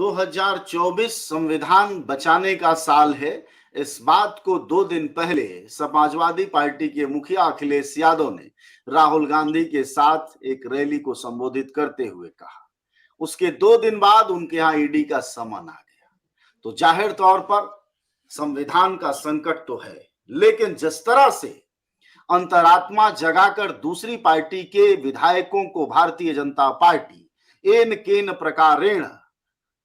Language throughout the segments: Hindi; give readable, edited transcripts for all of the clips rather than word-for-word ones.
2024 संविधान बचाने का साल है। इस बात को 2 दिन पहले समाजवादी पार्टी के मुखिया अखिलेश यादव ने राहुल गांधी के साथ एक रैली को संबोधित करते हुए कहा। उसके 2 दिन बाद उनके यहाँ ईडी का समन आ गया। तो जाहिर तौर पर संविधान का संकट तो है, लेकिन जिस तरह से अंतरात्मा जगाकर दूसरी पार्टी के विधायकों को भारतीय जनता पार्टी एन केन प्रकारेण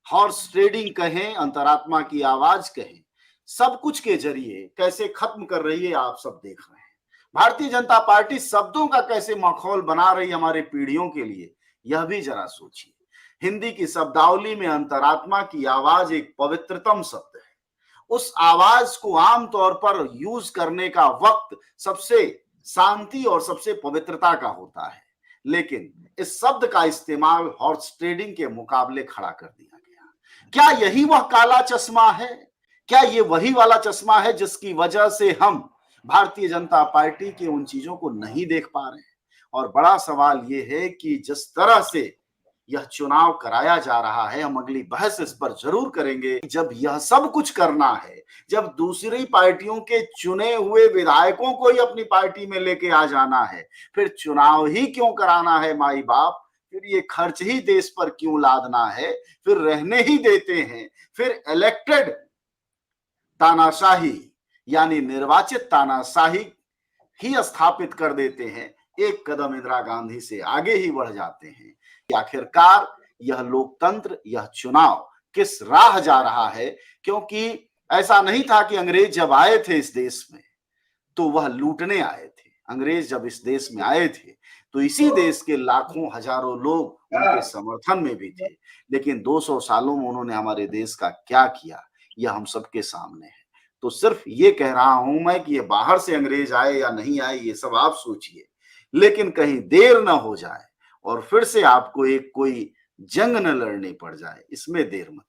हॉर्स ट्रेडिंग कहें, अंतरात्मा की आवाज कहें, सब कुछ के जरिए कैसे खत्म कर रही है, आप सब देख रहे हैं। भारतीय जनता पार्टी शब्दों का कैसे माहौल बना रही है हमारे पीढ़ियों के लिए, यह भी जरा सोचिए। हिंदी की शब्दावली में अंतरात्मा की आवाज एक पवित्रतम शब्द है। उस आवाज को आमतौर पर यूज करने का वक्त सबसे शांति और सबसे पवित्रता का होता है, लेकिन इस शब्द का इस्तेमाल हॉर्स ट्रेडिंग के मुकाबले खड़ा कर दिया गया। क्या यही वह काला चश्मा है? क्या ये वही वाला चश्मा है जिसकी वजह से हम भारतीय जनता पार्टी की उन चीजों को नहीं देख पा रहे हैं? और बड़ा सवाल ये है कि जिस तरह से यह चुनाव कराया जा रहा है, हम अगली बहस इस पर जरूर करेंगे। जब यह सब कुछ करना है, जब दूसरी पार्टियों के चुने हुए विधायकों को ही अपनी पार्टी में लेके आ जाना है, फिर चुनाव ही क्यों कराना है माई बाप? फिर ये खर्च ही देश पर क्यों लादना है? फिर रहने ही देते हैं। फिर इलेक्टेड तानाशाही यानी निर्वाचित तानाशाही ही स्थापित कर देते हैं। एक कदम इंदिरा गांधी से आगे ही बढ़ जाते हैं। आखिरकार यह लोकतंत्र, यह चुनाव किस राह जा रहा है? क्योंकि ऐसा नहीं था कि अंग्रेज जब आए थे इस देश में तो वह लूटने आए थे। अंग्रेज जब इस देश में आए थे तो इसी देश के लाखों हजारों लोग उनके समर्थन में भी थे, लेकिन 200 सालों में उन्होंने हमारे देश का क्या किया, यह हम सबके सामने है। तो सिर्फ ये कह रहा हूं मैं कि ये बाहर से अंग्रेज आए या नहीं आए, ये सब आप सोचिए, लेकिन कहीं देर ना हो जाए और फिर से आपको एक कोई जंग न लड़नी पड़ जाए, इसमें देर मत